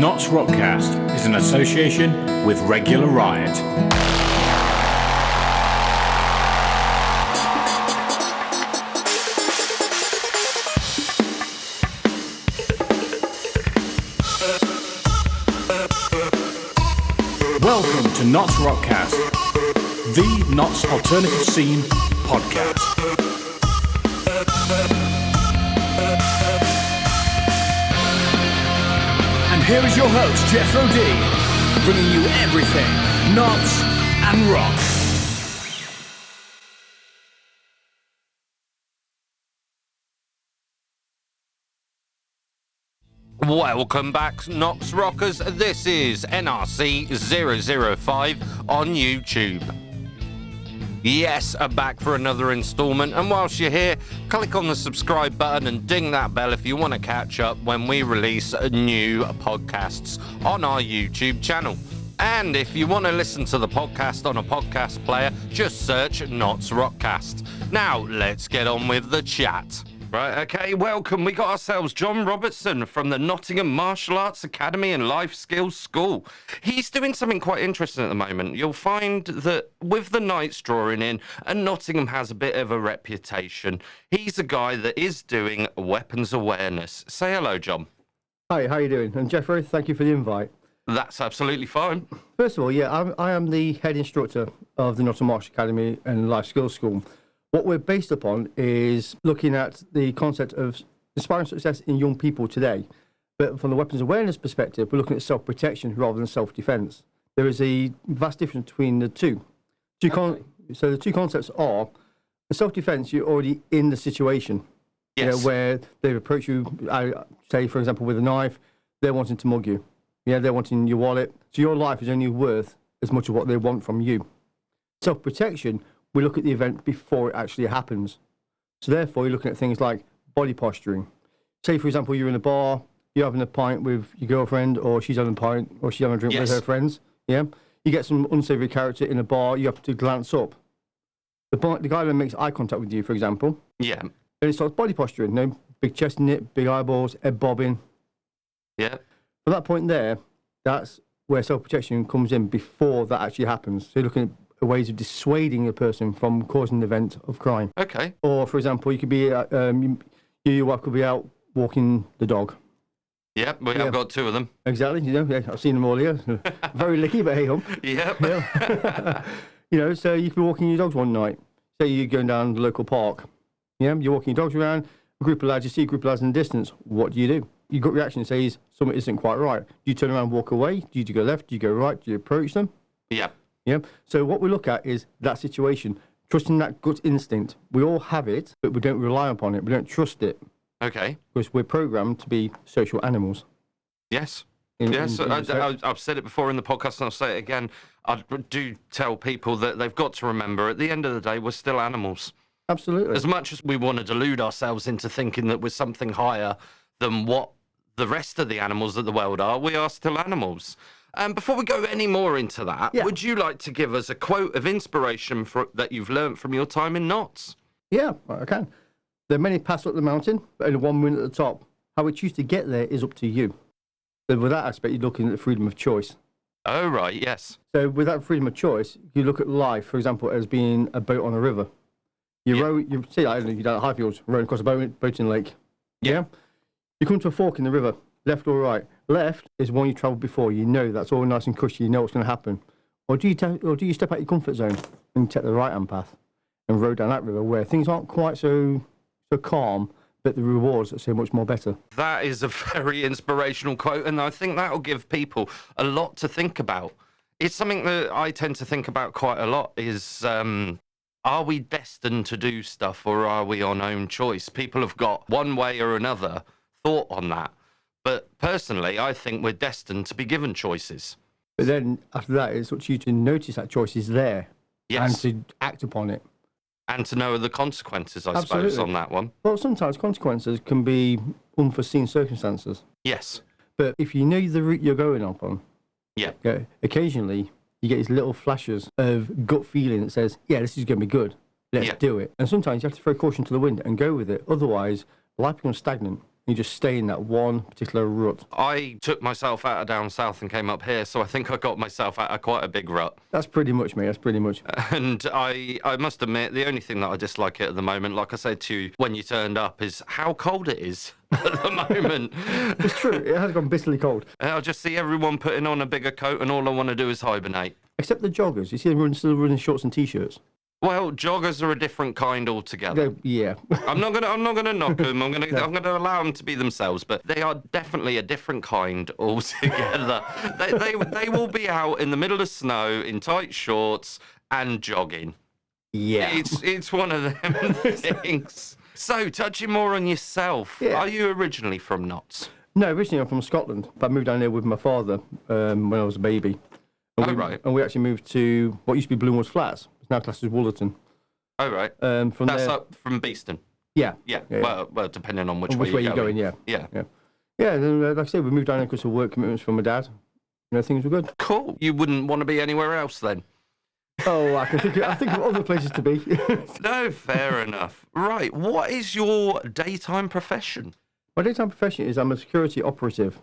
NottsRockCast is an association with Regular Riot. Welcome to NottsRockCast, the Notts Alternative Scene podcast. And here is your host, Jethro D, bringing you everything Notts and rock. Welcome back, Notts Rockers. This is NRC-005 on YouTube. Yes, back for another installment, and whilst you're here, click on the subscribe button and ding that bell if you want to catch up when we release new podcasts on our YouTube channel. And if you want to listen to the podcast on a podcast player, just search NottsRockCast. Now, let's get on with the chat. Right, okay, welcome. We got ourselves John Robertson from the Nottingham Martial Arts Academy and Life Skills School. He's doing something quite interesting at the moment. You'll find that with the Knights drawing in, and Nottingham has a bit of a reputation, he's a guy that is doing weapons awareness. Say hello, John. Hi, how are you doing? And Jeffrey, thank you for the invite. That's absolutely fine. First of all, I am the head instructor of the Nottingham Martial Academy and Life Skills School. What we're based upon is looking at the concept of inspiring success in young people today. But from the weapons awareness perspective, we're looking at self-protection rather than self-defense. There is a vast difference between the two. So the two concepts are, in self-defense, you're already in the situation. Yes. Where they approach you, say, for example, with a knife, they're wanting to mug you. They're wanting your wallet. So your life is only worth as much of what they want from you. Self-protection, we look at the event before it actually happens. So therefore, you're looking at things like body posturing. Say, for example, you're in a bar, you're having a pint with your girlfriend, or she's having a pint, or she's having a drink with her friends. Yeah, you get some unsavory character in a bar, you have to glance up. The guy that makes eye contact with you, for example. Yeah. Then it starts body posturing. Big chest knit, big eyeballs, head bobbing. Yeah. From that point there, that's where self-protection comes in before that actually happens. So you're looking at ways of dissuading a person from causing an event of crime. Okay. Or, for example, you could be, your wife could be out walking the dog. Yep, I've got two of them. Exactly, I've seen them all here. Very licky, but hey hum. Yep. So you could be walking your dogs one night. Say you're going down the local park. You're walking your dogs around, a group of lads, you see a group of lads in the distance. What do? Your gut reaction says something isn't quite right. Do you turn around and walk away? Do you go left? Do you go right? Do you approach them? Yeah. Yeah. So what we look at is that situation, trusting that gut instinct. We all have it, but we don't rely upon it. We don't trust it. Okay. Because we're programmed to be social animals. Yes. I've said it before in the podcast, and I'll say it again. I do tell people that they've got to remember, at the end of the day, we're still animals. Absolutely. As much as we want to delude ourselves into thinking that we're something higher than what the rest of the animals of the world are, we are still animals. Before we go any more into that, would you like to give us a quote of inspiration that you've learnt from your time in Notts? Yeah, I can. There are many paths up the mountain, but only one moon at the top. How we choose to get there is up to you. So with that aspect, you're looking at the freedom of choice. Oh, right, yes. So with that freedom of choice, you look at life, for example, as being a boat on a river. You see, I don't know, you're down at Highfields, rowing across a boat in the lake. Yeah. You come to a fork in the river, left or right. Left is one you travelled before. You know that's all nice and cushy. You know what's going to happen. Or do you step out your comfort zone and take the right-hand path and row down that river where things aren't quite so calm, but the rewards are so much more better. That is a very inspirational quote, and I think that will give people a lot to think about. It's something that I tend to think about quite a lot is, are we destined to do stuff, or are we on own choice? People have got one way or another thought on that. But personally, I think we're destined to be given choices. But then after that, it's up to you to notice that choice is there. Yes. And to act upon it. And to know the consequences, I suppose, on that one. Well, sometimes consequences can be unforeseen circumstances. Yes. But if you know the route you're going up on, occasionally you get these little flashes of gut feeling that says, yeah, this is going to be good. Let's do it. And sometimes you have to throw caution to the wind and go with it. Otherwise, life becomes stagnant. You just stay in that one particular rut. I took myself out of down south and came up here, so I think I got myself out of quite a big rut. That's pretty much me. That's pretty much. And I must admit, the only thing that I dislike it at the moment, like I said to you when you turned up, is how cold it is at the moment. It's true. It has gone bitterly cold. I just see everyone putting on a bigger coat, and all I want to do is hibernate. Except the joggers. You see them still running shorts and t-shirts. Well, joggers are a different kind altogether. Yeah. I'm not gonna knock them. I'm gonna allow them to be themselves, but they are definitely a different kind altogether. they will be out in the middle of snow in tight shorts and jogging. Yeah. It's one of them things. So, touching more on yourself, are you originally from Notts? No, originally I'm from Scotland, but I moved down here with my father when I was a baby. Right. And we actually moved to what used to be Bloomwood Flats. It's now classed as Wollerton. Oh, right. From That's there, up from Beeston. Yeah. Well, depending on which way you're going. Yeah. Yeah. And then, like I said, we moved down here because of work commitments from my dad. Things were good. Cool. You wouldn't want to be anywhere else then? Oh, I think of other places to be. No, fair enough. Right. What is your daytime profession? My daytime profession is I'm a security operative.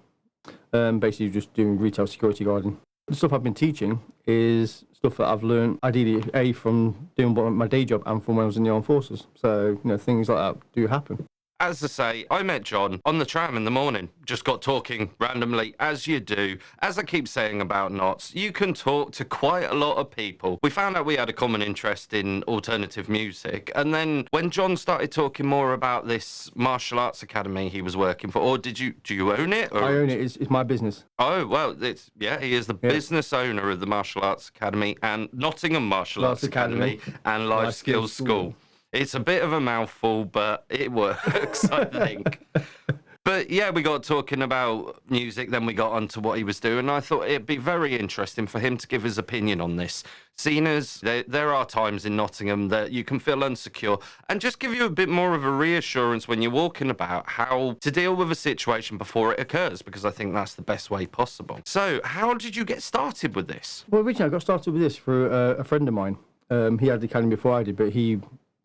Basically just doing retail security guarding. The stuff I've been teaching is stuff that I've learned ideally from doing my day job and from when I was in the armed forces. So, things like that do happen. As I say, I met John on the tram in the morning. Just got talking randomly, as you do. As I keep saying about Notts, you can talk to quite a lot of people. We found out we had a common interest in alternative music. And then when John started talking more about this martial arts academy he was working for, or do you own it? Or? I own it. It's my business. Oh, well, he is the business owner of the Martial Arts Academy and Nottingham Martial Arts Academy and Life Skills School. It's a bit of a mouthful, but it works, I think. But yeah, we got talking about music, then we got onto what he was doing. And I thought it'd be very interesting for him to give his opinion on this. Seeing as there are times in Nottingham that you can feel unsecure and just give you a bit more of a reassurance when you're walking about how to deal with a situation before it occurs, because I think that's the best way possible. So how did you get started with this? Well, originally I got started with this through a friend of mine. He had the academy before I did, but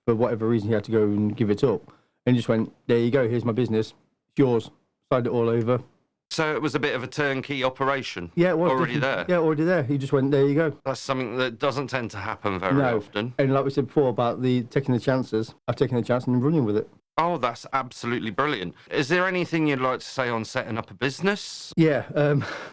for whatever reason, he had to go and give it up. And just went, there you go, here's my business, it's yours. Signed it all over. So it was a bit of a turnkey operation? Yeah, it was. Already there? Yeah, already there. He just went, there you go. That's something that doesn't tend to happen very often. And like we said before about taking the chances, I've taken the chance and running with it. Oh, that's absolutely brilliant. Is there anything you'd like to say on setting up a business? Yeah,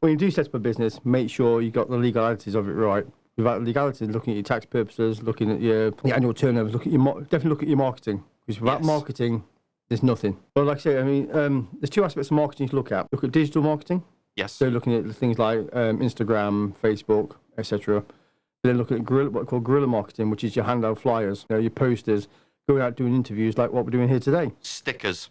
when you do set up a business, make sure you got the legalities of it right. Without legality, looking at your tax purposes, looking at your annual turnovers, definitely look at your marketing. Because without marketing, there's nothing. But like I say, there's two aspects of marketing to look at. Look at digital marketing. Yes. So looking at things like Instagram, Facebook, etc. Then looking at what we call guerrilla marketing, which is your handout flyers, your posters, going out doing interviews like what we're doing here today. Stickers,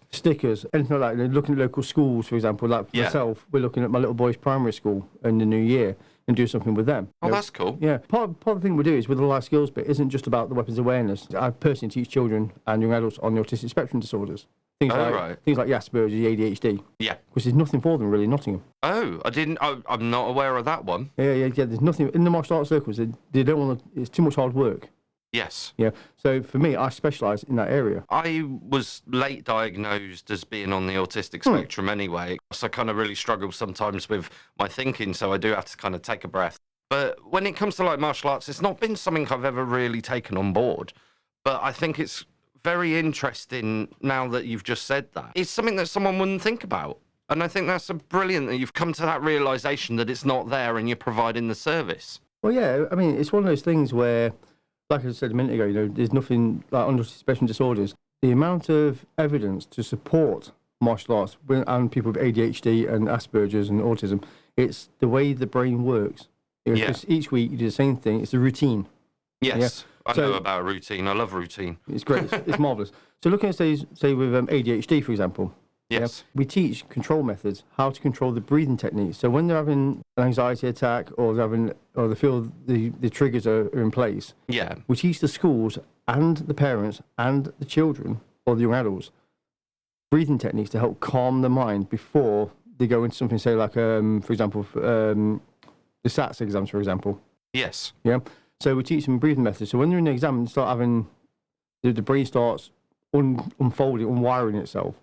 anything like that. Looking at local schools, for example, like for myself, we're looking at my little boy's primary school in the new year and do something with them. Oh, that's cool. Yeah. Part of the thing we do is with the life skills bit isn't just about the weapons awareness. I personally teach children and young adults on the autistic spectrum disorders. Things like the Asperger's, the ADHD. Yeah. Because there's nothing for them really in Nottingham. Oh, I'm not aware of that one. Yeah. There's nothing in the martial arts circles. They don't want to. It's too much hard work. Yes. Yeah. So for me, I specialise in that area. I was late diagnosed as being on the autistic spectrum anyway, so I kind of really struggle sometimes with my thinking, so I do have to kind of take a breath. But when it comes to like martial arts, it's not been something I've ever really taken on board. But I think it's very interesting now that you've just said that. It's something that someone wouldn't think about. And I think that's brilliant that you've come to that realisation that it's not there and you're providing the service. Well, yeah, it's one of those things where, like I said a minute ago, there's nothing like under spectrum disorders. The amount of evidence to support martial arts and people with ADHD and Asperger's and autism, it's the way the brain works. Because each week you do the same thing. It's a routine. Yes, I know about routine. I love routine. It's great. It's marvellous. So looking at, say with ADHD, for example, yes, we teach control methods, how to control the breathing techniques. So when they're having an anxiety attack or they feel the triggers are in place, we teach the schools and the parents and the children or the young adults breathing techniques to help calm the mind before they go into something, say like, for example, the SATs exams, for example. Yes. Yeah. So we teach them breathing methods. So when they're in the exam, they start having the brain starts unfolding, unwiring itself.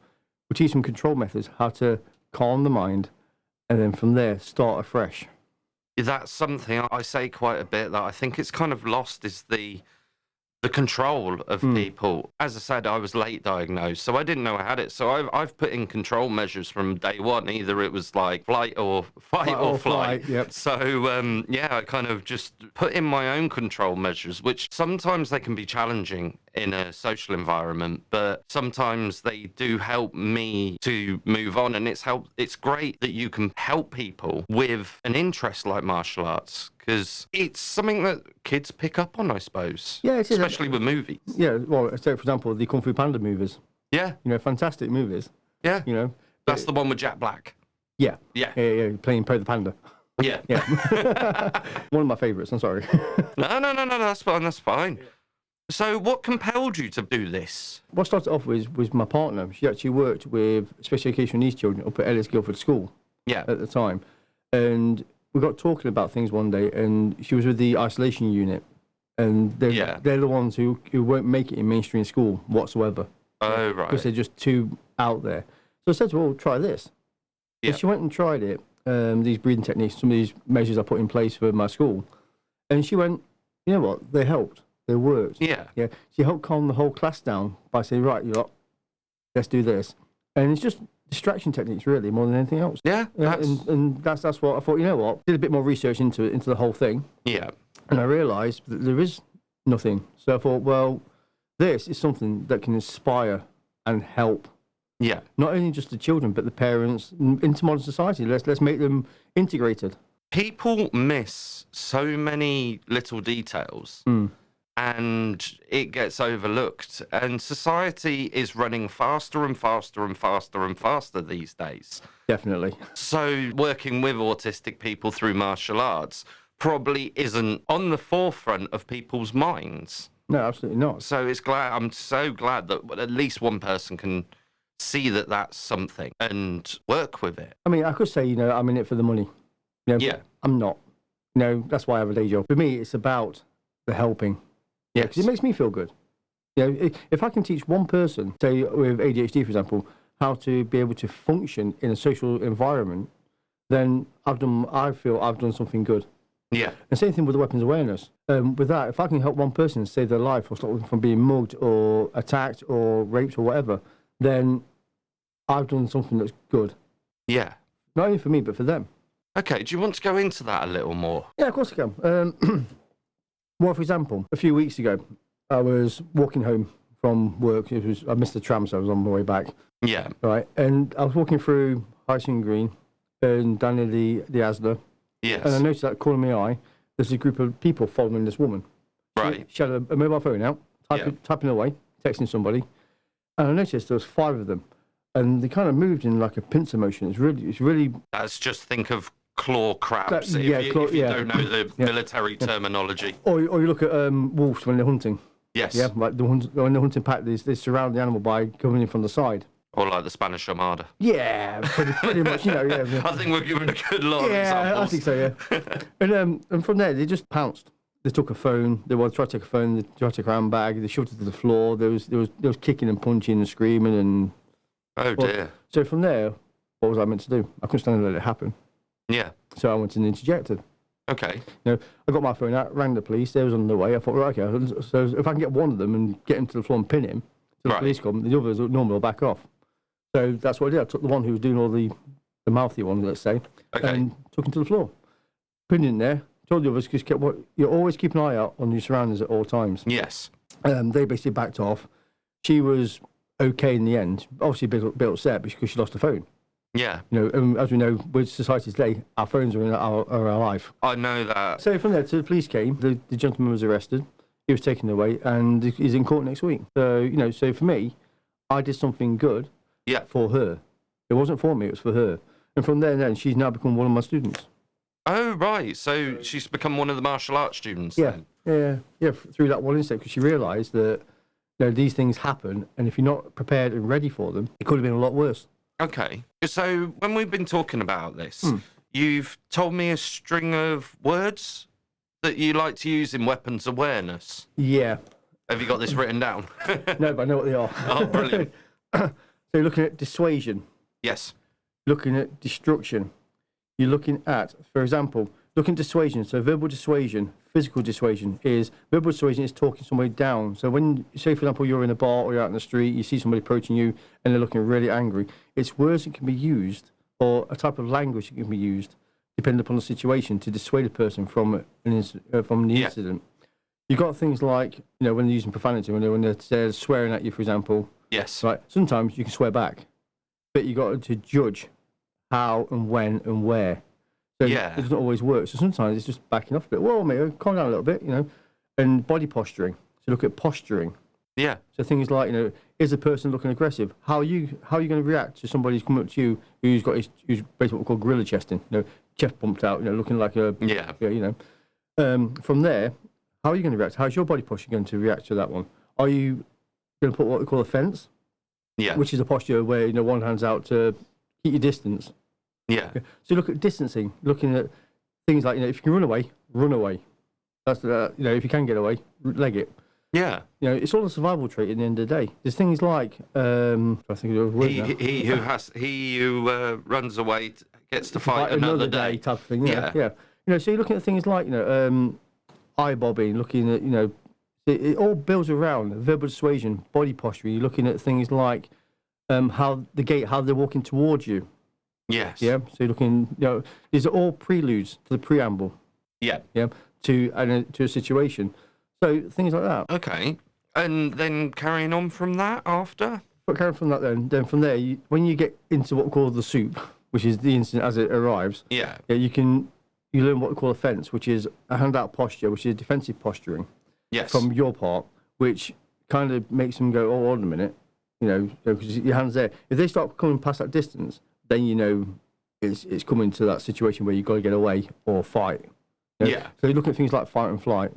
we teach them control methods, how to calm the mind, and then from there start afresh. That's something I say quite a bit that I think it's kind of lost is the control of people. As I said, I was late diagnosed, so I didn't know I had it. So I've put in control measures from day one. Either it was like fight or flight. Yep. So I kind of just put in my own control measures, which sometimes they can be challenging in a social environment, but sometimes they do help me to move on. And it's great that you can help people with an interest like martial arts, because it's something that kids pick up on, I suppose. Yeah, it is. Especially with movies. Yeah, well, so for example, the Kung Fu Panda movies. Yeah. Fantastic movies. Yeah. That's the one with Jack Black. Yeah. Yeah. Yeah, playing Poe the Panda. Yeah. Yeah. One of my favourites, I'm sorry. No, that's fine. Yeah. So what compelled you to do this? What started off was my partner. She actually worked with special educational needs children up at Ellis Guildford School at the time. And we got talking about things one day, and she was with the isolation unit. And they're the ones who won't make it in mainstream school whatsoever. Oh, right. Because they're just too out there. So I said to her, well, try this. Yeah. So she went and tried it, these breathing techniques, some of these measures I put in place for my school. And she went, you know what, they helped. They worked. Yeah. Yeah. She helped calm the whole class down by saying, right, let's do this. And it's just distraction techniques, really, more than anything else. Yeah. And that's what I thought, you know what, did a bit more research into the whole thing. Yeah. And I realised that there is nothing. So I thought, well, this is something that can inspire and help. Yeah. Not only just the children, but the parents into modern society. Let's make them integrated. People miss so many little details. And it gets overlooked. And society is running faster and faster and faster and faster these days. Definitely. So working with autistic people through martial arts probably isn't on the forefront of people's minds. No, absolutely not. So I'm so glad that at least one person can see that that's something and work with it. I mean, I could say, I'm in it for the money. Yeah. I'm not. That's why I have a day job. For me, it's about the helping. Yeah, because it makes me feel good. If I can teach one person, say with ADHD, for example, how to be able to function in a social environment, then I feel I've done something good. Yeah. And same thing with the weapons awareness. With that, if I can help one person save their life or stop them from being mugged or attacked or raped or whatever, then I've done something that's good. Yeah. Not only for me, but for them. Okay, do you want to go into that a little more? Yeah, of course I can. Well, for example, a few weeks ago, I was walking home from work. I missed the tram, so I was on my way back. Yeah. Right, and I was walking through High Street Green and down near the Asda. Yes. And I noticed that corner of my eye, there's a group of people following this woman. Right. She had a mobile phone out, typing away, texting somebody. And I noticed there was 5 of them. And they kind of moved in like a pincer motion. It's really... That's just think of claw crabs, if you don't know the military terminology. Or you look at wolves when they're hunting. Yes. Yeah, like when they're hunting pack, they surround the animal by coming in from the side. Or like the Spanish Armada. Yeah, pretty much, Yeah. I think we're giving a good lot of examples. Yeah, I think so, yeah. And from there, they just pounced. They took a phone. They tried to take a phone. They tried to take a handbag. They shoved it to the floor. There was kicking and punching and screaming and... Oh, dear. So from there, what was I meant to do? I couldn't stand to let it happen. Yeah. So I went and interjected. Okay. I got my phone out, rang the police. They was on the way. I thought, right, okay. So if I can get one of them and get him to the floor and pin him, so the police come, the others normally will back off. So that's what I did. I took the one who was doing all the mouthy one, let's say, and took him to the floor. Pinned him there. Told the others, just you always keep an eye out on your surroundings at all times. Yes. They basically backed off. She was okay in the end. Obviously a bit upset because she lost her phone. Yeah. As we know, with society today, our phones are in our life. I know that. So from there, the police came. The gentleman was arrested. He was taken away, and he's in court next week. So so for me, I did something good. Yeah. For her, it wasn't for me; it was for her. And from there, then she's now become one of my students. Oh right, so she's become one of the martial arts students. Yeah, then. Yeah. Through that one incident, because she realised that these things happen, and if you're not prepared and ready for them, it could have been a lot worse. Okay. So when we've been talking about this, you've told me a string of words that you like to use in weapons awareness. Yeah. Have you got this written down? No, but I know what they are. Oh, brilliant. So you're looking at dissuasion, Yes. looking at destruction. You're looking at, for example, looking at dissuasion. So verbal dissuasion, physical dissuasion is talking somebody down. So when, say for example, you're in a bar or you're out in the street, you see somebody approaching you and they're looking really angry. It's words that can be used, or a type of language that can be used, depending upon the situation, to dissuade a person from the incident. You've got things like, when they're using profanity, when they're swearing at you, for example. Yes. Right. Sometimes you can swear back, but you got to judge how and when and where. So it doesn't always work. So sometimes it's just backing off a bit. Whoa, mate, calm down a little bit, And body posturing. So look at posturing. Yeah. So things like, is the person looking aggressive? How are you going to react to somebody who's coming up to you who's basically what we call gorilla chesting, chest pumped out, looking like a From there, how are you going to react? How's your body posture going to react to that one? Are you going to put what we call a fence? Yeah. Which is a posture where one hand's out to keep your distance. Yeah. Okay. So look at distancing, looking at things like, if you can run away, run away. That's if you can get away, leg it. Yeah. It's all a survival trait at the end of the day. There's things like I think of words now. he who runs away gets to fight another day type of thing. Yeah. So you're looking at things like eye bobbing, looking at it all builds around verbal dissuasion, body posture. You're looking at things like how they're walking towards you. Yes. Yeah. So you're looking, these are all preludes to the preamble. Yeah. Yeah. To a situation. So things like that. Okay. And then carrying on from that after? But carrying from that then from there, when you get into what we call the soup, which is the incident as it arrives. Yeah. You learn what we call a fence, which is a handout posture, which is defensive posturing. Yes. From your part, which kind of makes them go, oh, hold on a minute, because your hand's there. If they start coming past that distance, then it's coming to that situation where you've got to get away or fight. Yeah. So you look at things like fight and flight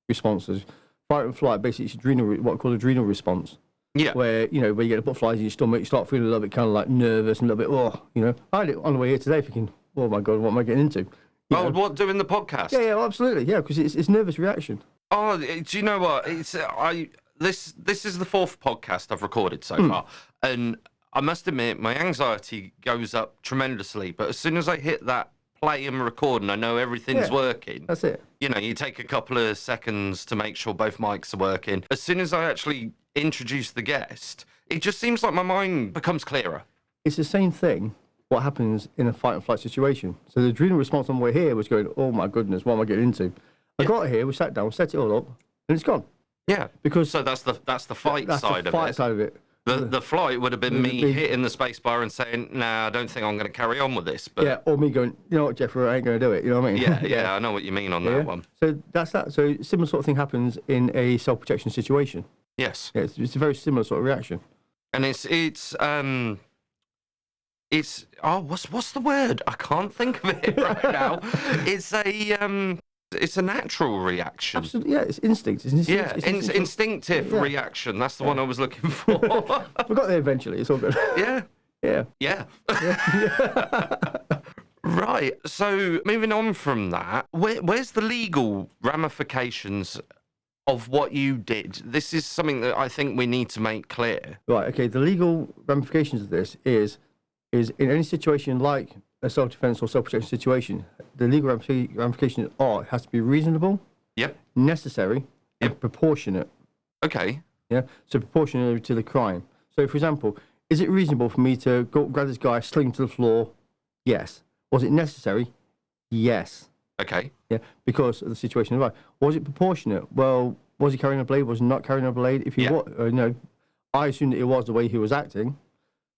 responses. Fight and flight, basically, it's what we call adrenal response. Yeah. Where, where you get the butterflies in your stomach, you start feeling a little bit kind of like nervous and a little bit, I had it on the way here today thinking, oh my God, what am I getting into? What, doing the podcast? Yeah, absolutely. Yeah, because it's nervous reaction. Oh, do you know what? This is the fourth podcast I've recorded so far, and I must admit my anxiety goes up tremendously. But as soon as I hit that play and record, and I know everything's working, that's it. You take a couple of seconds to make sure both mics are working. As soon as I actually introduce the guest, it just seems like my mind becomes clearer. It's the same thing. What happens in a fight and flight situation? So the adrenal response on the way here was going, oh my goodness, what am I getting into? I got here, we sat down, set it all up, and it's gone. Yeah, because so that's the fight side of it. The flight would have been me hitting the space bar and saying, nah, I don't think I'm going to carry on with this. But or me going, you know what, Jeffrey, I ain't going to do it. You know what I mean? Yeah, I know what you mean on that one. So that's that. So similar sort of thing happens in a self-protection situation. Yes. Yeah, it's a very similar sort of reaction. And it's what's the word? I can't think of it right now. It's a natural reaction. Absolutely, yeah. It's instinct. Instinctive reaction. That's the one I was looking for. We got there eventually. It's all good. Yeah. Right. So moving on from that, where's the legal ramifications of what you did? This is something that I think we need to make clear. Right. Okay. The legal ramifications of this is in any situation like a self-defense or self-protection situation, the legal ramifications are it has to be reasonable, necessary, and proportionate. Okay. Yeah. So proportionate to the crime. So, for example, is it reasonable for me to go grab this guy, sling him to the floor? Yes. Was it necessary? Yes. Okay. Yeah. Because of the situation. Right. Was it proportionate? Well, was he carrying a blade? Was he not carrying a blade? If he was, I assumed that it was the way he was acting.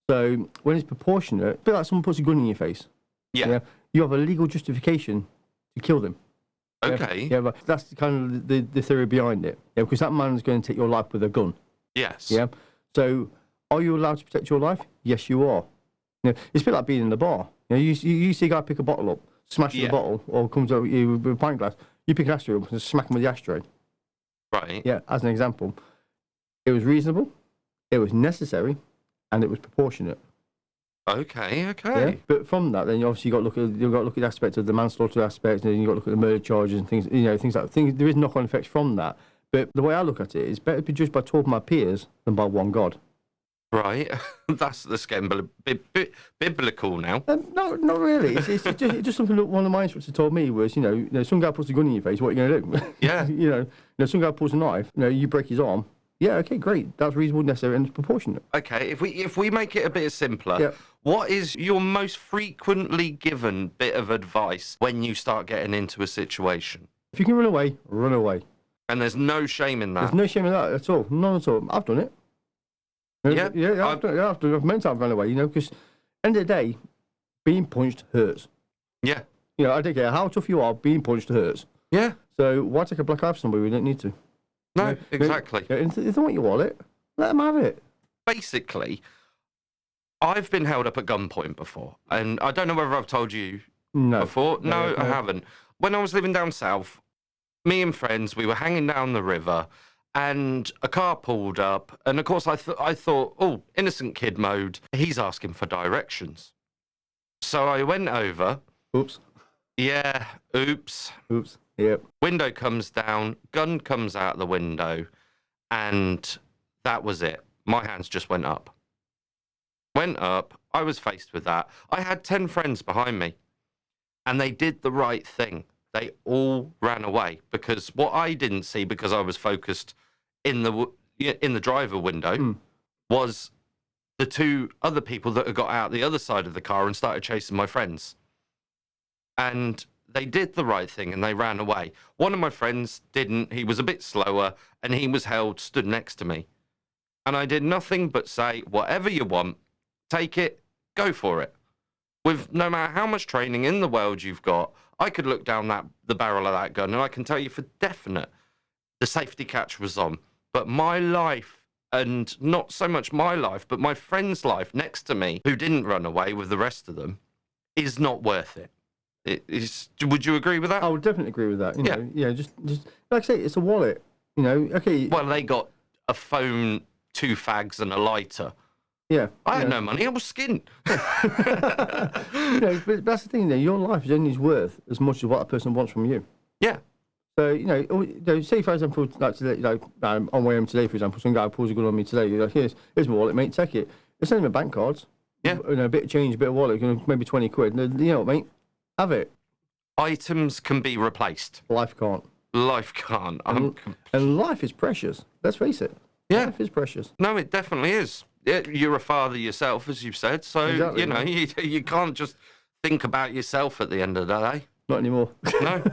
So when it's proportionate, a bit like someone puts a gun in your face. Yeah. You have a legal justification to kill them. Okay. Yeah, but that's kind of the theory behind it. Yeah, because that man's going to take your life with a gun. Yes. Yeah. So are you allowed to protect your life? Yes, you are. It's a bit like being in the bar. You see a guy pick a bottle up, smash the bottle, or comes over you with a pint glass. You pick an ashtray up and smack him with the ashtray. Right. Yeah, as an example. It was reasonable, it was necessary, and it was proportionate. Okay. Yeah? But from that, then obviously you've got to look at the aspect of the manslaughter aspect, and then you've got to look at the murder charges and things. Things like that. There is knock-on effects from that. But the way I look at it is better to be judged by 12 of my peers than by one God. Right. That's getting biblical now. Not really. It's just something that one of my instructors told me was, some guy puts a gun in your face, what are you going to do? Yeah. Some guy pulls a knife, you break his arm. Yeah, okay, great. That's reasonable, necessary, and proportionate. Okay, if we make it a bit simpler, Yeah. what is your most frequently given bit of advice when you start getting into a situation? If you can run away, run away. And there's no shame in that. There's no shame in that at all. None at all. I've done it. Yeah, I've done it. Yeah, I've meant to have run away, because end of the day, being punched hurts. Yeah. I don't care how tough you are, being punched hurts. Yeah. So why take a black eye for somebody we don't need to? No, exactly. If they want your wallet, let them have it. Basically, I've been held up at gunpoint before, and I don't know whether I've told you before. No, I haven't. When I was living down south, me and friends, we were hanging down the river, and a car pulled up, and of course I thought, oh, innocent kid mode, he's asking for directions. So I went over. Oops. Yeah, oops. Oops. Yep. Window comes down, gun comes out the window, and that was it. My hands just went up. I was faced with that. I had 10 friends behind me, and they did the right thing. They all ran away, because what I didn't see, because I was focused in the driver window, was the 2 other people that had got out the other side of the car and started chasing my friends. And they did the right thing and they ran away. One of my friends didn't. He was a bit slower and he was stood next to me. And I did nothing but say, whatever you want, take it, go for it. With no matter how much training in the world you've got, I could look down the barrel of that gun and I can tell you for definite the safety catch was on. But my life, and not so much my life, but my friend's life next to me, who didn't run away with the rest of them, is not worth it. Would you agree with that? I would definitely agree with that. Just like I say, it's a wallet. Okay. Well, they got a phone, 2 fags, and a lighter. Yeah. I had no money. I was skint. But that's the thing. Your life is only worth as much as what a person wants from you. Yeah. So say for example, like today, I'm on my way home today, for example, some guy pulls a gun on me today. You're like, here's my wallet, mate. Take it. It's only my bank cards. Yeah. A bit of change, a bit of wallet, maybe 20 quid. You know what, mate? Have it. Items can be replaced. Life can't. Life can't. And life is precious. Let's face it. Yeah. Life is precious. No, it definitely is. You're a father yourself, as you've said. So, exactly, you can't just think about yourself at the end of the day. Not anymore. No.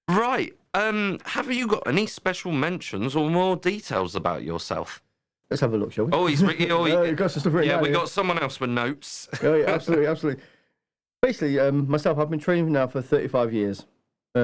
Right. Have you got any special mentions or more details about yourself? Let's have a look, shall we? Oh, he's got some stuff written down, we got someone else with notes. Oh, yeah, absolutely. Basically, myself, I've been training now for 35 years. I've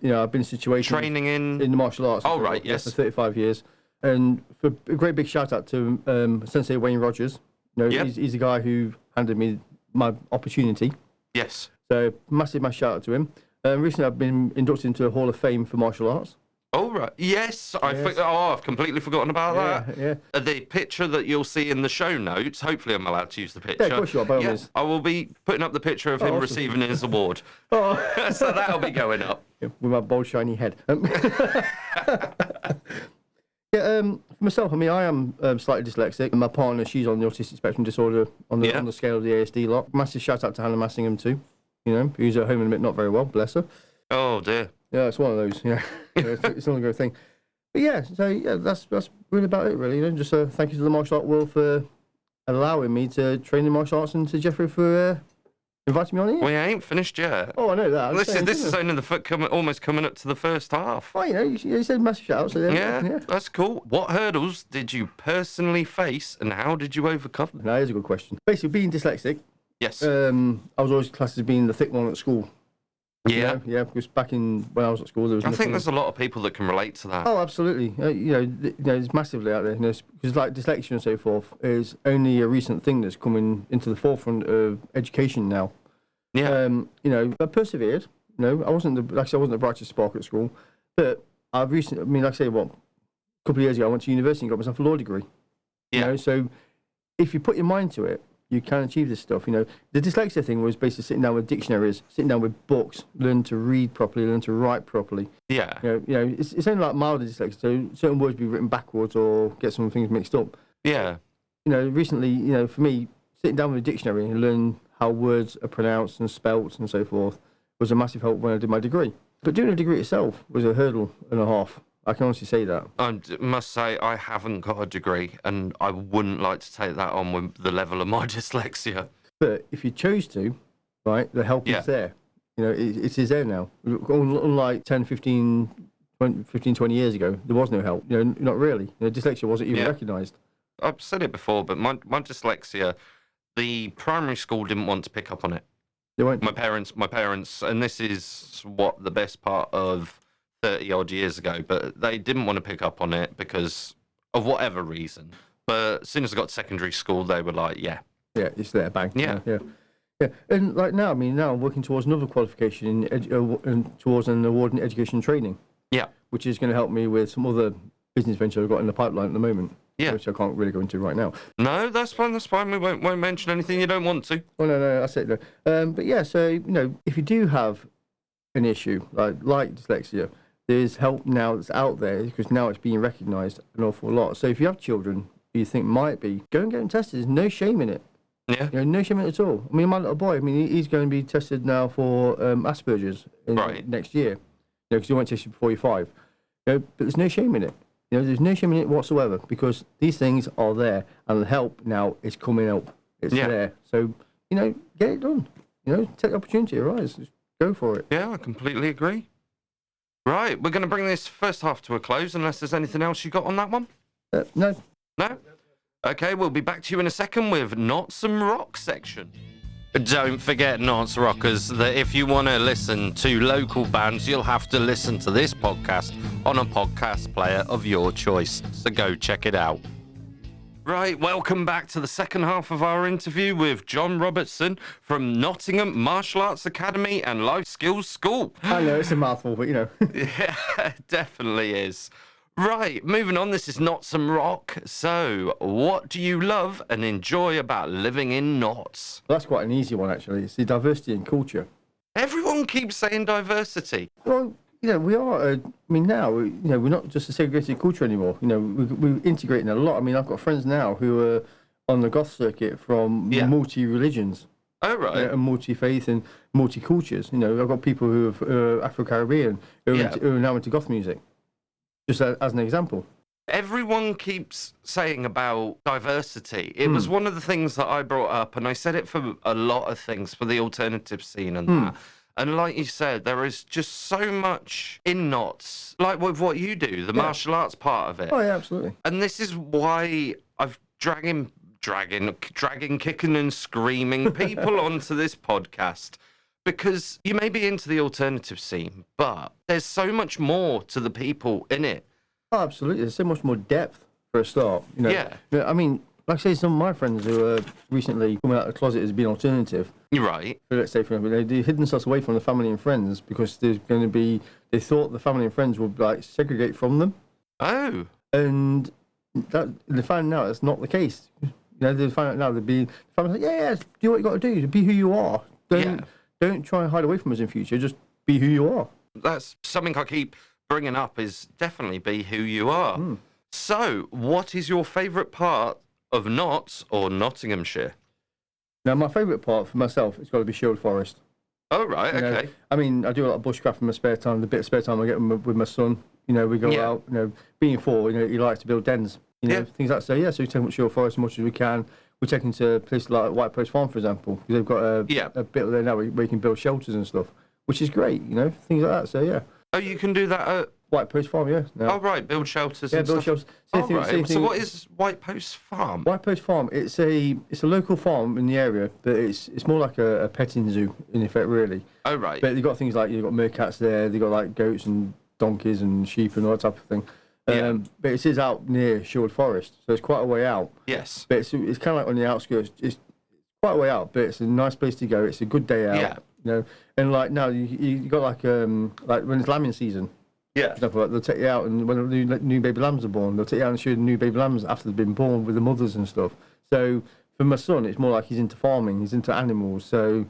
been in situations... Training in the martial arts. Oh, right, yes. For 35 years. And for a great big shout out to Sensei Wayne Rogers. He's the guy who handed me my opportunity. Yes. So massive shout out to him. Recently, I've been inducted into a Hall of Fame for martial arts. Oh, right. Yes. I've completely forgotten about that. Yeah. The picture that you'll see in the show notes, hopefully I'm allowed to use the picture. Yeah, of course you are, by all means. I will be putting up the picture of him awesome. receiving his award. Oh. So that'll be going up. Yeah, with my bold, shiny head. For myself, I am slightly dyslexic, and my partner, she's on the autistic spectrum disorder on the scale of the ASD lot. Massive shout out to Hannah Massingham too, who's at home and not very well, bless her. Oh dear. Yeah, it's one of those, it's not a good thing. But that's really about it, really. Just thank you to the martial art world for allowing me to train in martial arts, and to Jeffrey for inviting me on here. We ain't finished yet. Oh, I know that. This is only almost coming up to the first half. Oh, you said massive shout out. So yeah, that's cool. What hurdles did you personally face, and how did you overcome them? That is a good question. Basically, being dyslexic. Yes. I was always classed as being the thick one at school. Yeah. Because back when I was at school, there was. I think there's a lot of people that can relate to that. Oh, absolutely. It's massively out there. Because like dyslexia and so forth is only a recent thing that's coming into the forefront of education now. Yeah. I persevered. I wasn't the brightest spark at school, but I've recently. A couple of years ago, I went to university and got myself a law degree. Yeah. So if you put your mind to it, you can achieve this stuff. The dyslexia thing was basically sitting down with dictionaries, sitting down with books, learn to read properly, learn to write properly. Yeah. It's only like milder dyslexia, so certain words be written backwards or get some things mixed up. Yeah. Recently, for me, sitting down with a dictionary and learning how words are pronounced and spelt and so forth was a massive help when I did my degree. But doing a degree itself was a hurdle and a half. I can honestly say that. I must say, I haven't got a degree, and I wouldn't like to take that on with the level of my dyslexia. But if you chose to, right, the help is there. It is there now. Unlike 10, 15, 20 years ago, there was no help. Not really. Dyslexia wasn't even recognised. I've said it before, but my dyslexia, the primary school didn't want to pick up on it. They won't. My parents, and this is what the best part of 30 odd years ago, but they didn't want to pick up on it because of whatever reason. But as soon as I got to secondary school, they were like, yeah, it's there, bang. Yeah. And like now, now I'm working towards another qualification towards an award in education and training. Yeah. Which is going to help me with some other business venture I've got in the pipeline at the moment. Yeah. Which I can't really go into right now. No, that's fine. We won't mention anything you don't want to. Oh, no, that's it. No. But yeah, so, if you do have an issue like dyslexia, there's help now that's out there because now it's being recognised an awful lot. So if you have children who you think might be, go and get them tested. There's no shame in it. Yeah. No shame in it at all. I mean, my little boy, he's going to be tested now for Asperger's next year. Because you weren't tested before you're 5. But there's no shame in it. There's no shame in it whatsoever because these things are there and the help now is coming up. It's there. So, get it done. Take the opportunity, arise. Just go for it. Yeah, I completely agree. Right, we're going to bring this first half to a close unless there's anything else you got on that one? No. No? Okay, we'll be back to you in a second with Not Some Rock section. Don't forget, Nots Rockers, that if you want to listen to local bands, you'll have to listen to this podcast on a podcast player of your choice. So go check it out. Right, welcome back to the second half of our interview with John Robertson from Nottingham Martial Arts Academy and Life Skills School. I know, it's a mouthful, but Yeah, it definitely is. Right, moving on, this is Not Some Rock. So, what do you love and enjoy about living in Notts? Well, that's quite an easy one, actually. It's the diversity in culture. Everyone keeps saying diversity. Well, we are, now, we're not just a segregated culture anymore. We're integrating a lot. I mean, I've got friends now who are on the goth circuit from multi-religions. Oh, right. And multi-faith and multi-cultures. I've got people who are Afro-Caribbean who are now into goth music. Just as an example. Everyone keeps saying about diversity. It was one of the things that I brought up, and I said it for a lot of things for the alternative scene and that. And like you said, there is just so much in Notts, like with what you do, the martial arts part of it. Oh, yeah, absolutely. And this is why I've dragging, kicking and screaming people onto this podcast. Because you may be into the alternative scene, but there's so much more to the people in it. Oh, absolutely. There's so much more depth for a start. Yeah. I mean, like I say, some of my friends who are recently coming out of the closet as being alternative. You're right. Let's say, for example, they hid themselves away from the family and friends because there's going to be, they thought the family and friends would segregate from them. Oh. And they find out that's not the case. They find out now the family's like, do what you got to do. Be who you are. Don't try and hide away from us in future. Just be who you are. That's something I keep bringing up is definitely be who you are. So, what is your favourite part of Notts or Nottinghamshire? Now, my favourite part for myself, it's got to be Shield Forest. Oh, right, okay. I mean, I do a lot of bushcraft in my spare time. The bit of spare time I get with my son, we go out, being 4, he likes to build dens, things like that. So, so we take up Shield Forest as much as we can. We're taking to places like White Post Farm, for example, because they've got a bit there now where you can build shelters and stuff, which is great, things like that. So, yeah. Oh, you can do that at White Post Farm, no. Oh, right, build shelters and build stuff. Shelters. So what is White Post Farm? White Post Farm, it's a local farm in the area, but it's more like a petting zoo, in effect, really. Oh, right. But they've got things like, you've got meerkats there, they've got goats and donkeys and sheep and all that type of thing. But it is out near Shield Forest, so it's quite a way out. Yes. But it's kind of like on the outskirts. It's quite a way out, but it's a nice place to go. It's a good day out. Yeah. And now you got like when it's lambing season. Yeah. For example, they'll take you out, and when the new baby lambs are born, they'll take you out and show you the new baby lambs after they've been born with the mothers and stuff. So for my son, it's more like he's into farming, he's into animals. So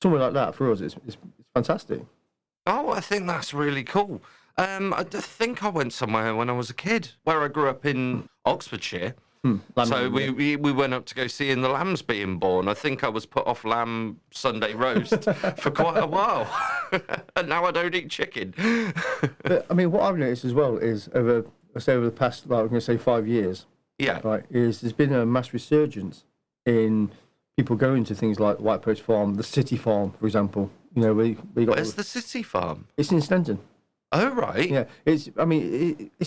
somewhere like that for us, it's fantastic. Oh, I think that's really cool. I think I went somewhere when I was a kid, where I grew up in Oxfordshire. So we went up to go see the lambs being born. I think I was put off lamb Sunday roast for quite a while. And now I don't eat chicken. But, I mean, what I've noticed as well is over the past, like, I'm going to say 5 years, right, is there's been a mass resurgence in people going to things like White Post Farm, the City Farm, for example. You know, we got. Where's the City Farm? It's in Stenton. Oh, right. Yeah, it's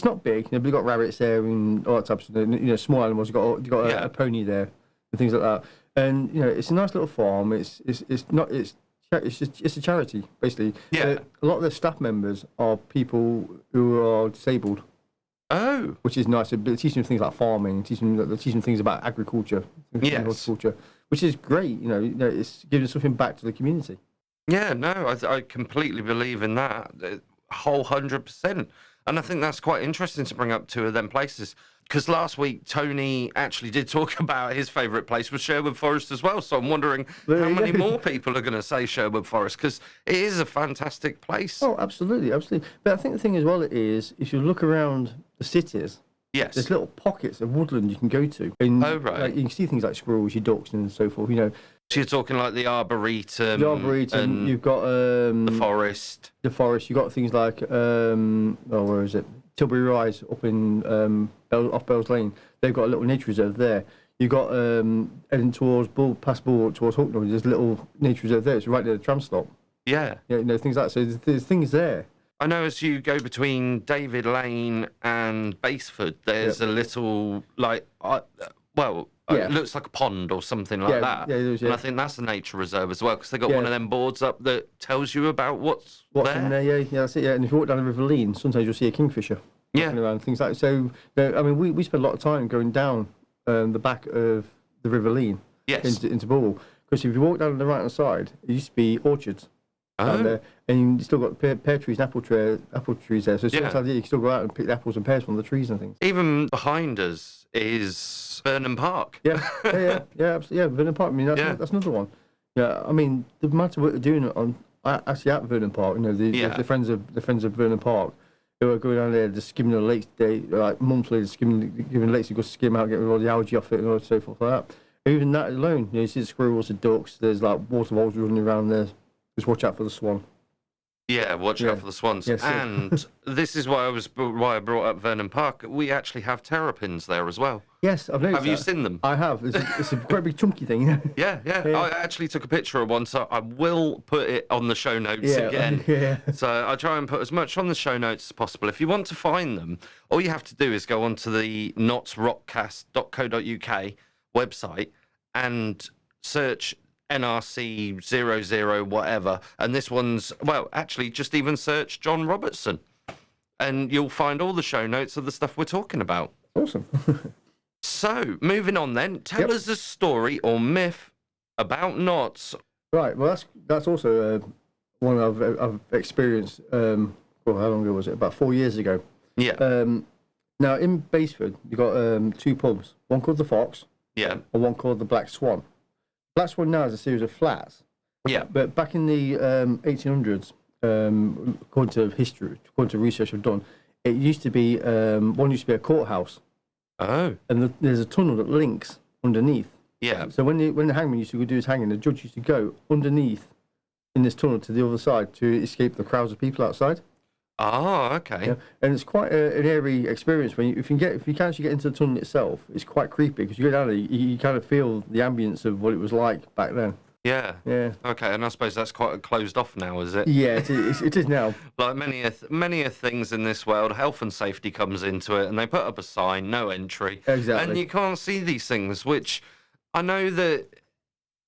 not big. You know, we've got rabbits there and all that type of stuff. You know, small animals. You've got a pony there and things like that. And you know, it's a nice little farm. It's a charity basically. Yeah. A lot of their staff members are people who are disabled. Oh. Which is nice. They're teaching them things like farming, teaching them things about agriculture, horticulture, which is great. You know, it's giving something back to the community. Yeah, no, I completely believe in that. Whole 100%. And I think that's quite interesting to bring up two of them places, because last week Tony actually did talk about his favourite place was Sherwood Forest as well. So I'm wondering how many more people are going to say Sherwood Forest, because it is a fantastic place. Oh, absolutely. But I think the thing as well is, if you look around the cities, there's little pockets of woodland you can go to. And, like, you can see things like squirrels, your ducks, and so forth. You know. So you're talking like the Arboretum. And you've got the forest. The forest. You've got things like where is it? Tilbury Rise up in off Bells Lane. They've got a little nature reserve there. You've got heading towards past Bulwark towards Hucknall. There's a little nature reserve there. It's right near the tram stop. Yeah. Yeah, you know, things like that. So there's things there. I know as you go between David Lane and Baseford, there's a little, like, it looks like a pond or something like that. Yeah, there is, and I think that's a nature reserve as well, because they've got one of them boards up that tells you about what's there. In there. Yeah, that's it. Yeah, and if you walk down the River Leen, sometimes you'll see a kingfisher walking around, things like that. So, I mean, we spend a lot of time going down the back of the River Leen into Bulwell, because if you walk down on the right-hand side, it used to be orchards. There, and you still got pear trees and apple trees there. So sometimes you can still go out and pick the apples and pears from the trees and things. Even behind us is Vernon Park. Absolutely. Yeah, Vernon Park. I mean, that's another one. Yeah, I mean, the amount of work they're doing actually at Vernon Park. You know, the friends of Vernon Park who are going down there just skimming the lakes, like monthly, giving the lakes to go skim out, getting all the algae off it, and all so forth like that. Even that alone, you know, you see the squirrels, the ducks. There's like water voles running around there. Just watch out for the swan. Yeah, watch out for the swans. Yes, and this is why I brought up Vernon Park. We actually have terrapins there as well. Yes, I've noticed. Have you seen them? I have. It's a quite big chunky thing. Yeah. I actually took a picture of one, so I will put it on the show notes again. Yeah. So I try and put as much on the show notes as possible. If you want to find them, all you have to do is go onto the NottsRockCast.co.uk website and search NRC-005 whatever, and this one's, well, actually just even search John Robertson and you'll find all the show notes of the stuff we're talking about. Awesome. So moving on then, tell us a story or myth about Notts. Right, well that's also one I've experienced, how long ago was it? About 4 years ago. Yeah. Now in Baseford you've got two pubs, one called the Fox and one called the Black Swan. Black Swan now is a series of flats. Yeah. But back in the 1800s, according to history, according to research I've done, it used to be one used to be a courthouse. Oh. And there's a tunnel that links underneath. Yeah. So when the hangman used to go do his hanging, the judge used to go underneath in this tunnel to the other side to escape the crowds of people outside. Oh, okay. Yeah. And it's quite an airy experience when if you can actually get into the tunnel itself. It's quite creepy because you go down there, you kind of feel the ambience of what it was like back then. Yeah. Yeah. Okay, and I suppose that's quite closed off now, is it? Yeah, it is now. Like many things in this world, health and safety comes into it, and they put up a sign, no entry. Exactly. And you can't see these things, which I know that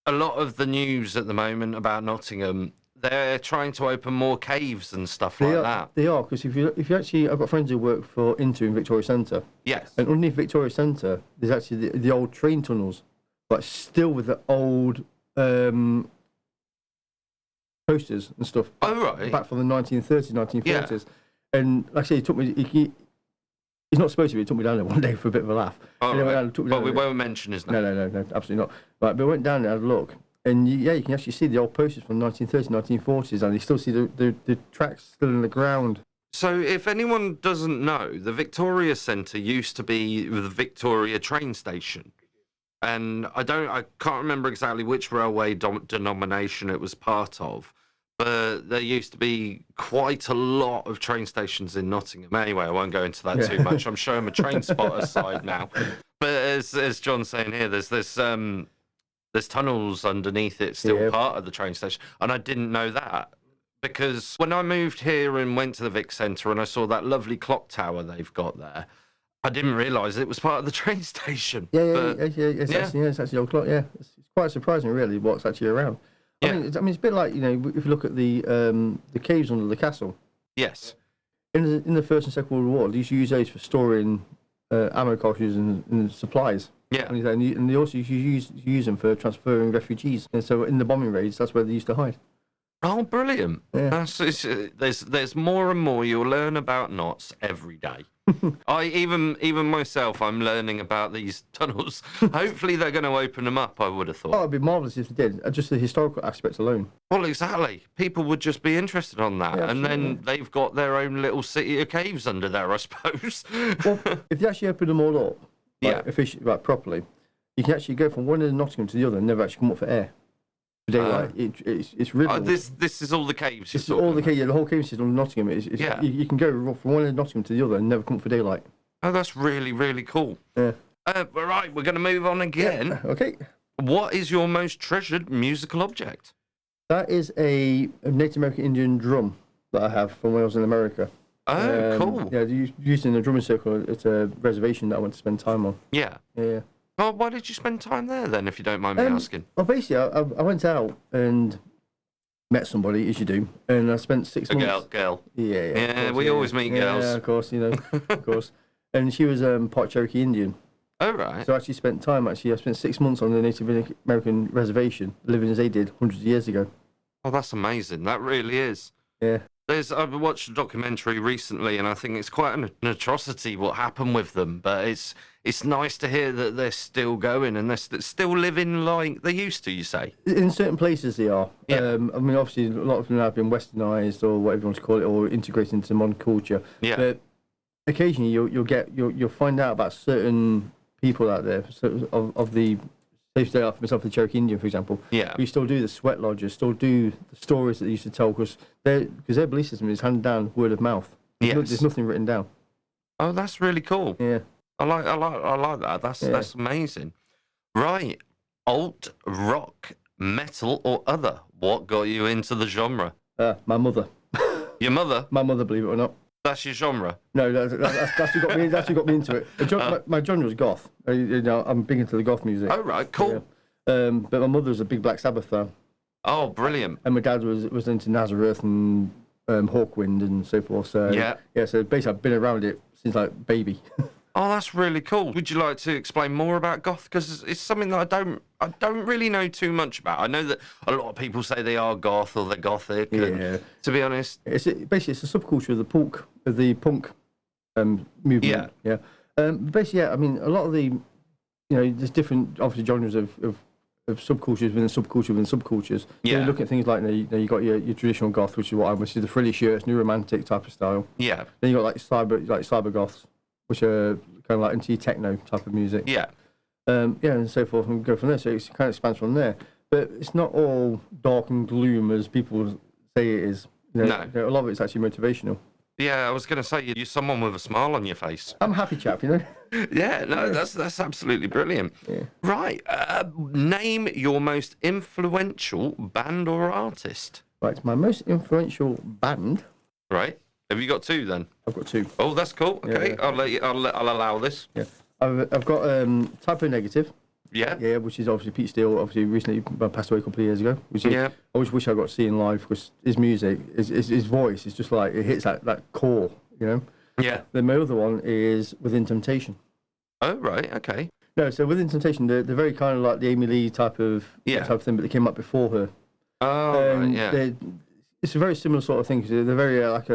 a lot of the news at the moment about Nottingham, they're trying to open more caves and stuff like that. They are, because if you actually, I've got friends who work for Into in Victoria Centre. Yes. And underneath Victoria Centre, there's actually the old train tunnels, but still with the old posters and stuff. Back from the 1930s, 1940s. Yeah. And like I say, it took me. He's not supposed to be. It took me down there one day for a bit of a laugh. But we won't mention his name. No, absolutely not. Right, but I went down there and had a look. And you can actually see the old posters from the 1930s, 1940s, and you still see the tracks still in the ground. So if anyone doesn't know, the Victoria Centre used to be the Victoria train station. And I can't remember exactly which railway denomination it was part of, but there used to be quite a lot of train stations in Nottingham. Anyway, I won't go into that too much. I'm showing my train spotter side now. But as John's saying here, there's tunnels underneath it, still part of the train station, and I didn't know that. Because when I moved here and went to the Vic Centre and I saw that lovely clock tower they've got there, I didn't realise it was part of the train station. It's actually old clock. Yeah, it's quite surprising, really, what's actually around. I mean, it's a bit like, if you look at the caves under the castle. Yes. In the First and Second World War, they used to use those for storing ammo cartridges and supplies. Yeah. And they also used to use them for transferring refugees. And so in the bombing raids, that's where they used to hide. Oh, brilliant. Yeah. There's more and more you'll learn about Notts every day. Even myself, I'm learning about these tunnels. Hopefully they're going to open them up, I would have thought. Oh, it'd be marvellous if they did, just the historical aspects alone. Well, exactly. People would just be interested on that. And then they've got their own little city of caves under there, I suppose. Well, if they actually open them all up, properly, you can actually go from one end of Nottingham to the other and never actually come up for air. Daylight. It's really. This is all the caves. This is all the caves. The whole cave system of Nottingham. You can go from one end of Nottingham to the other and never come up for daylight. Oh, that's really, really cool. Yeah. Right, we're going to move on again. Yeah. Okay. What is your most treasured musical object? That is a Native American Indian drum that I have from when I was in America. Oh, cool. Yeah, used in a drumming circle at a reservation that I went to spend time on. Yeah. Yeah. Well, why did you spend time there then, if you don't mind me asking? Well, basically, I went out and met somebody, as you do, and I spent 6 months. A girl. Yeah, we always meet girls. Yeah, of course, of course. And she was part Cherokee Indian. Oh, right. So I actually spent time, I spent 6 months on the Native American reservation, living as they did hundreds of years ago. Oh, that's amazing. That really is. Yeah. I've watched a documentary recently, and I think it's quite an atrocity what happened with them. But it's nice to hear that they're still going and they're still living like they used to. You say in certain places they are. Yeah. I mean, obviously, a lot of them have been westernised or whatever you want to call it, or integrated into modern culture. Yeah. But occasionally, you'll find out about certain people out there of the. Say off myself, the Cherokee Indian, for example. Yeah. We still do the sweat lodges, still do the stories that they used to tell, because their belief system is handed down word of mouth. There's nothing written down. Oh, that's really cool. Yeah. I like that. That's amazing. Right. Alt, rock, metal, or other. What got you into the genre? My mother. Your mother? My mother, believe it or not. That's your genre? No, that's what got me into it. My genre was goth. I'm big into the goth music. Oh, right, cool. Yeah. But my mother was a big Black Sabbath fan. Oh, brilliant. And my dad was into Nazareth and Hawkwind and so forth. So so basically I've been around it since like baby. Oh, that's really cool. Would you like to explain more about goth? Because it's something that I don't really know too much about. I know that a lot of people say they are goth or they're gothic. Yeah. And, to be honest, it's a subculture of the punk movement. Yeah. Yeah. Basically, I mean, a lot of the there's different obviously genres of subcultures within subculture within subcultures. Yeah. So you look at things like you got your traditional goth, which is the frilly shirts, new romantic type of style. Yeah. Then you got like cyber goths, which are kind of like into techno type of music. Yeah. And so forth, and go from there. So it kind of expands from there. But it's not all dark and gloom as people say it is. No. A lot of it's actually motivational. Yeah, I was going to say, you're someone with a smile on your face. I'm a happy chap, Yeah, no, that's absolutely brilliant. Yeah. Right, name your most influential band or artist. Right, my most influential band. Right, have you got two then? I've got two. Oh, that's cool. Okay, Yeah. I'll allow this. Yeah, I've got Typo Negative. Yeah. Yeah, which is obviously Pete Steele. Obviously, recently passed away a couple of years ago. I always wish I got to see him live because his music, his voice, is just like it hits that core, Yeah. Then my other one is Within Temptation. Oh, right. Okay. No, so Within Temptation, they're very kind of like the Amy Lee type of thing, but they came up before her. Oh, right, yeah. It's a very similar sort of thing because they're very let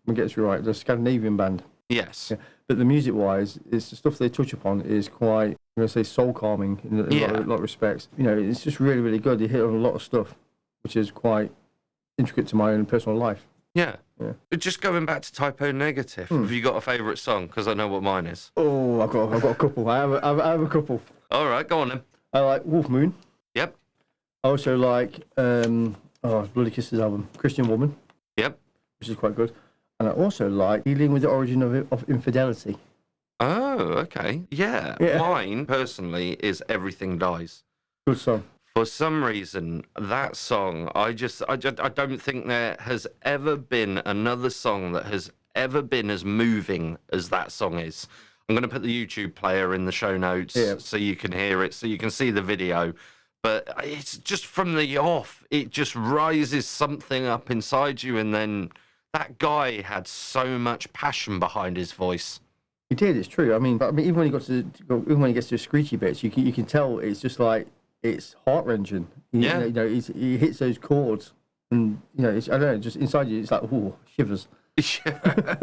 me get this right, they're a Scandinavian band. Yes. Yeah. But the music-wise, it's the stuff they touch upon is quite, I'm going to say, soul-calming in a lot of respects. It's just really, really good. They hit on a lot of stuff, which is quite intricate to my own personal life. Yeah. Just going back to typo negative, have you got a favourite song? Because I know what mine is. Oh, I've got a couple. I have a couple. All right, go on then. I like Wolf Moon. Yep. I also like Bloody Kisses album, Christian Woman. Yep. Which is quite good. And I also like Dealing with the Origin of Infidelity. Oh, okay. Yeah. Mine, personally, is Everything Dies. Good song. For some reason, that song, I don't think there has ever been another song that has ever been as moving as that song is. I'm going to put the YouTube player in the show notes so you can hear it, so you can see the video. But it's just from the off, it just rises something up inside you. And then that guy had so much passion behind his voice. He did, it's true. I mean, even when he gets to the screechy bits, you can tell it's just like, it's heart-wrenching. He hits those chords, and I don't know, just inside you, it's like, ooh, shivers. Yeah,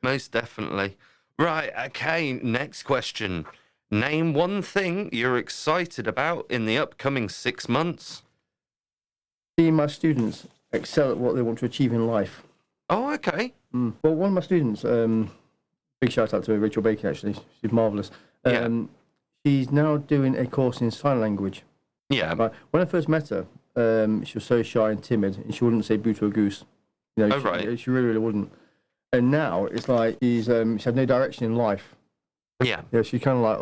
most definitely. Right, okay, next question. Name one thing you're excited about in the upcoming 6 months. Seeing my students excel at what they want to achieve in life. Oh, okay. Well, one of my students, big shout out to Rachel Bacon, actually, she's marvellous. She's now doing a course in sign language. Yeah. Right. When I first met her, she was so shy and timid, and she wouldn't say boo to a goose. She really wouldn't. And now it's like she had no direction in life. Yeah. Yeah. She's kind of like,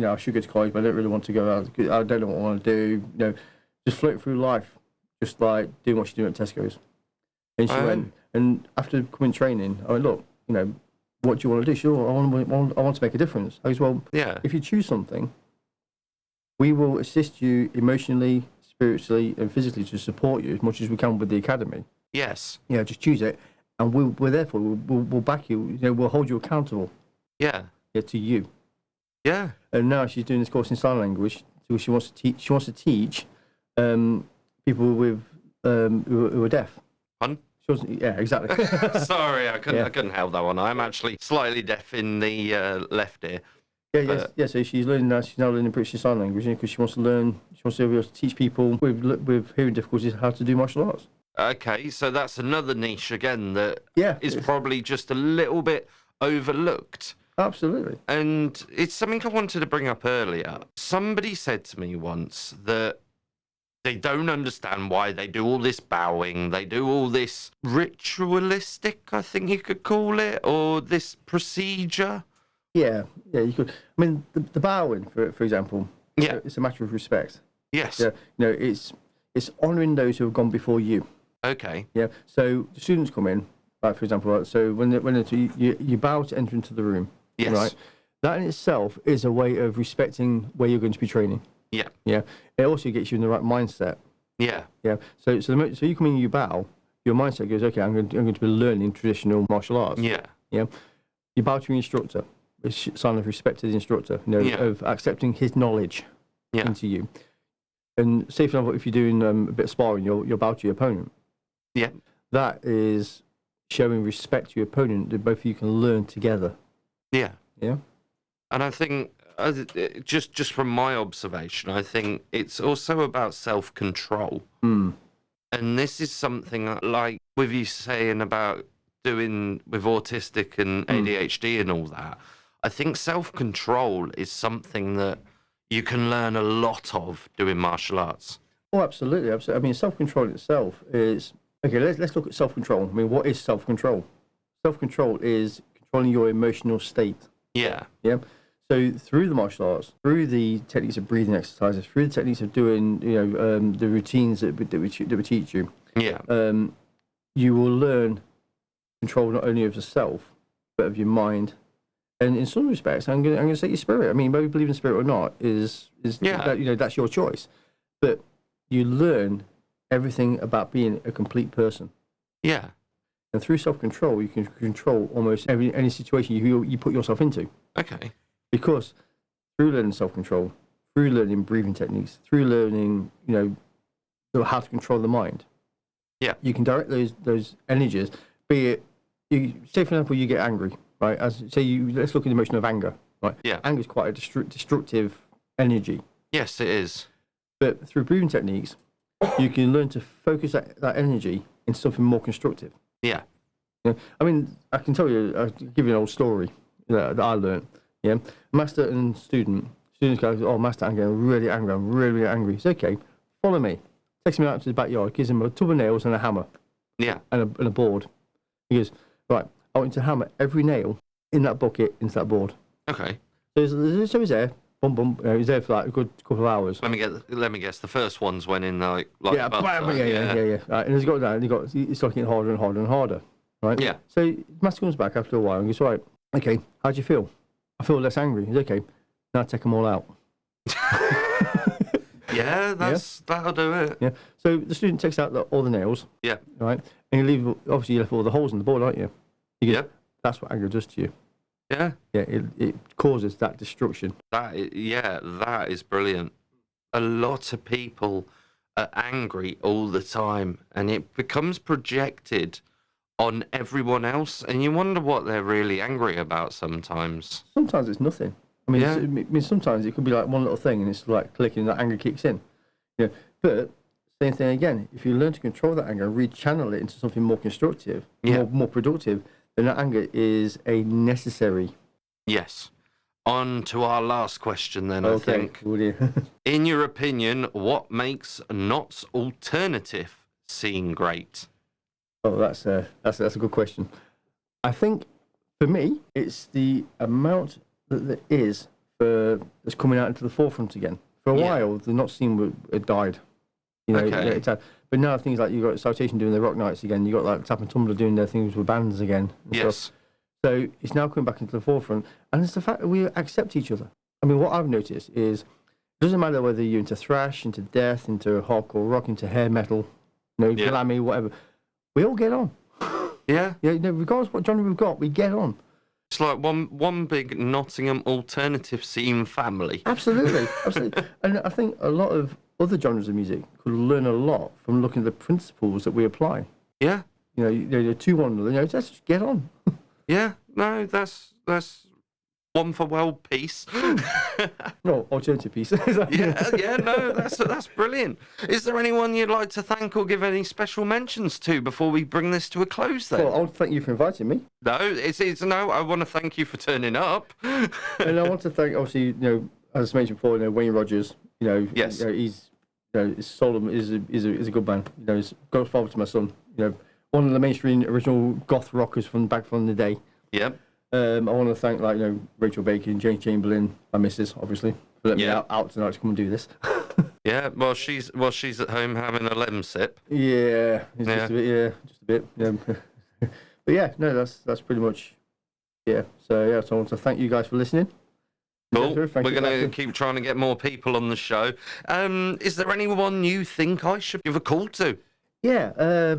I should go to college, but I don't really want to go. I don't know what I want to do. Just float through life, just like doing what she's doing at Tesco's. And she went, and after coming training, I went, look, what do you want to do? Sure, I want to make a difference. I goes, well, if you choose something, we will assist you emotionally, spiritually, and physically to support you as much as we can with the academy. Yes. Just choose it, and we're there for you. We'll back you. We'll hold you accountable. Yeah. To you. Yeah. And now she's doing this course in sign language. So she wants to teach. She wants to teach people with who are deaf. Pun? Yeah, exactly. Sorry, I couldn't help that one. I'm actually slightly deaf in the left ear. So she's learning now. She's now learning British Sign Language because she wants to learn. She wants to be able to teach people with hearing difficulties how to do martial arts. Okay, so that's another niche again that is probably just a little bit overlooked. Absolutely. And it's something I wanted to bring up earlier. Somebody said to me once that they don't understand why they do all this bowing, they do all this ritualistic, I think you could call it, or this procedure. Yeah, you could. I mean, the bowing, for example, it's a matter of respect. Yes. Yeah, it's honouring those who have gone before you. Okay. Yeah, so the students come in, like, for example, so when you bow to enter into the room, right? That in itself is a way of respecting where you're going to be training. Yeah. Yeah. It also gets you in the right mindset. Yeah. Yeah. So you come in, you bow, your mindset goes, okay, I'm going to be learning traditional martial arts. Yeah. Yeah. You bow to your instructor, which is a sign of respect to the instructor, of accepting his knowledge into you. And say, for example, if you're doing a bit of sparring, you'll bow to your opponent. Yeah. That is showing respect to your opponent that both of you can learn together. Yeah. Yeah. And I think, just from my observation, I think it's also about self-control. Mm. And this is something that, like with you saying about doing with autistic and ADHD and all that, I think self-control is something that you can learn a lot of doing martial arts. Oh, absolutely. I mean, self-control itself is... Okay, let's look at self-control. I mean, what is self-control? Self-control is controlling your emotional state. Yeah. Yeah. So through the martial arts, through the techniques of breathing exercises, through the techniques of doing, the routines that we teach you, you will learn control not only of yourself but of your mind, and in some respects, I'm going to say your spirit. I mean, whether you believe in spirit or not is that's your choice, but you learn everything about being a complete person. Yeah. And through self-control, you can control almost any situation you put yourself into. Okay. Because through learning self-control, through learning breathing techniques, through learning, how to control the mind, you can direct those energies. Be it, say for example, you get angry, right? Let's look at the emotion of anger, right? Yeah. Anger is quite a destructive energy. Yes, it is. But through breathing techniques, you can learn to focus that energy into something more constructive. Yeah. Yeah. I mean, I can tell you, I'll give you an old story that I learned. Yeah, master and student. Student goes, "Oh, master, I'm getting really angry. I'm really, really angry." It's okay. Follow me. Takes me out to the backyard. Gives him a tub of nails and a hammer. Yeah. And a board. He goes, "Right, I want you to hammer every nail in that bucket into that board." Okay. So he's there. Boom, boom. He's there for like a good couple of hours. Let me guess. The first ones went in like Yeah, butter. yeah. Right, and he's got down. He's starting getting harder and harder and harder. Right. Yeah. So master comes back after a while and goes, "Right, okay, how do you feel?" "I feel less angry." He's okay. "Now take them all out." Yeah, that'll do it. Yeah. So the student takes out all the nails. Yeah. Right. And you left all the holes in the board, aren't you? Yeah. That's what anger does to you. Yeah. Yeah. It causes that destruction. That is brilliant. A lot of people are angry all the time, and it becomes projected on everyone else, and you wonder what they're really angry about sometimes. Sometimes it's nothing. I mean, sometimes it could be like one little thing, and it's like clicking, and that anger kicks in. Yeah. But same thing again. If you learn to control that anger, rechannel it into something more constructive, more productive, then that anger is a necessary. Yes. On to our last question then, Okay. I think. Oh, dear. In your opinion, what makes Nott's alternative scene great? Oh, that's a good question. I think for me, it's the amount that there is that's coming out into the forefront again. For a while, the Notts scene had died. You know, Okay. but now things like you got Citation doing their rock nights again. You got like Tap and Tumbler doing their things with bands again. And Yes. stuff. So it's now coming back into the forefront, and it's the fact that we accept each other. I mean, what I've noticed is it doesn't matter whether you're into thrash, into death, into hardcore rock, into hair metal, glammy, whatever. We all get on. Yeah. Yeah, regardless of what genre we've got, we get on. It's like one big Nottingham alternative scene family. Absolutely. And I think a lot of other genres of music could learn a lot from looking at the principles that we apply. Yeah. You're two one another. Let's just get on. Yeah. No, that's one for world peace. No, alternative piece. Yeah, no, that's brilliant. Is there anyone you'd like to thank or give any special mentions to before we bring this to a close then? Well, I want to thank you for inviting me. No, it's no, I want to thank you for turning up. And I want to thank, obviously, as I mentioned before, Wayne Rogers. Yes. He's, Solomon is a good man. He's godfather to my son. One of the mainstream original goth rockers from back from the day. Yep. I want to thank Rachel Bacon, James Chamberlain, my missus, obviously, for letting me out tonight to come and do this. Yeah, well, she's at home having a lemon sip. Yeah, just a bit. Yeah. But yeah, no, that's pretty much. Yeah. So I want to thank you guys for listening. Cool. We're going to keep trying to get more people on the show. Is there anyone you think I should give a call to? Yeah.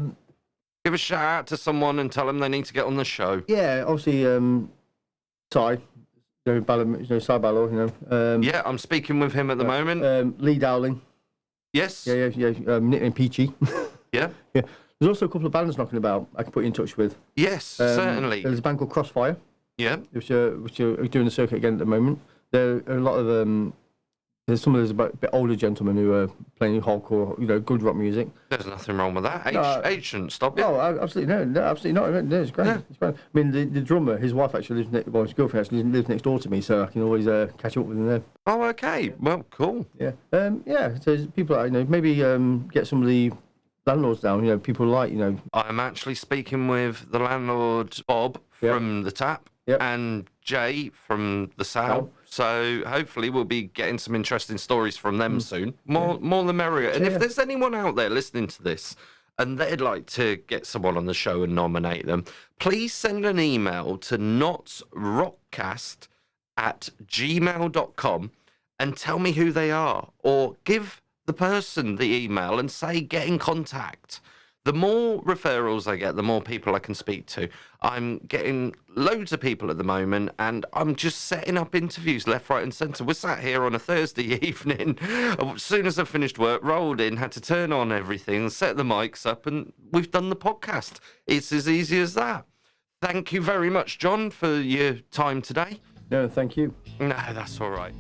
Give a shout out to someone and tell them they need to get on the show. Yeah, obviously, Cy, Cy Balor, yeah, I'm speaking with him at the moment. Lee Dowling. Yes. Yeah. Nickname Peachy. Yeah. Yeah. There's also a couple of bands knocking about I can put you in touch with. Yes, certainly. There's a band called Crossfire. Yeah. Which are doing the circuit again at the moment. There are a lot of there's some of those a bit older gentlemen who are playing hardcore, good rock music. There's nothing wrong with that. Age shouldn't stop you. Oh, absolutely no, absolutely not. No, it's great. Yeah. It's great. I mean, the drummer, his wife actually his girlfriend actually lives next door to me, so I can always catch up with him there. Oh, okay. Well, cool. Yeah. So people, maybe get some of the landlords down. People like. I'm actually speaking with the landlord Bob from the Tap. Yep. And Jay from the Sal. So hopefully we'll be getting some interesting stories from them soon. More the merrier. And if there's anyone out there listening to this and they'd like to get someone on the show and nominate them, please send an email to NottsRockCast@gmail.com and tell me who they are, or give the person the email and say get in contact. The more referrals I get, the more people I can speak to. I'm getting loads of people at the moment, and I'm just setting up interviews left, right, and centre. We're sat here on a Thursday evening. As soon as I finished work, rolled in, had to turn on everything, set the mics up, and we've done the podcast. It's as easy as that. Thank you very much, John, for your time today. No, thank you. No, that's all right.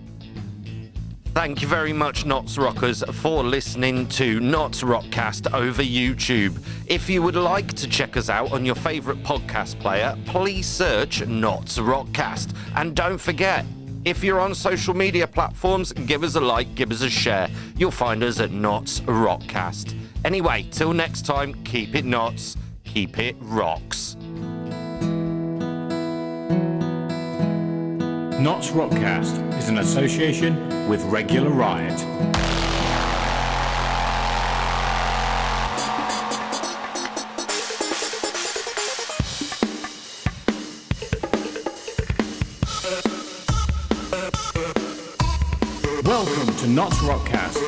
Thank you very much, Knots Rockers, for listening to NottsRockCast over YouTube. If you would like to check us out on your favourite podcast player, please search NottsRockCast. And don't forget, if you're on social media platforms, give us a like, give us a share. You'll find us at NottsRockCast. Anyway, till next time, keep it Knots, keep it rocks. NottsRockCast is an association with Regular Riot. Welcome to NottsRockCast,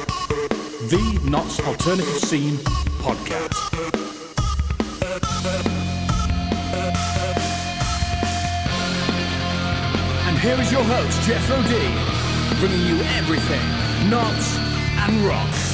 the Notts Alternative Scene podcast. And here is your host, Jethro D, bringing you everything Notts and Rock.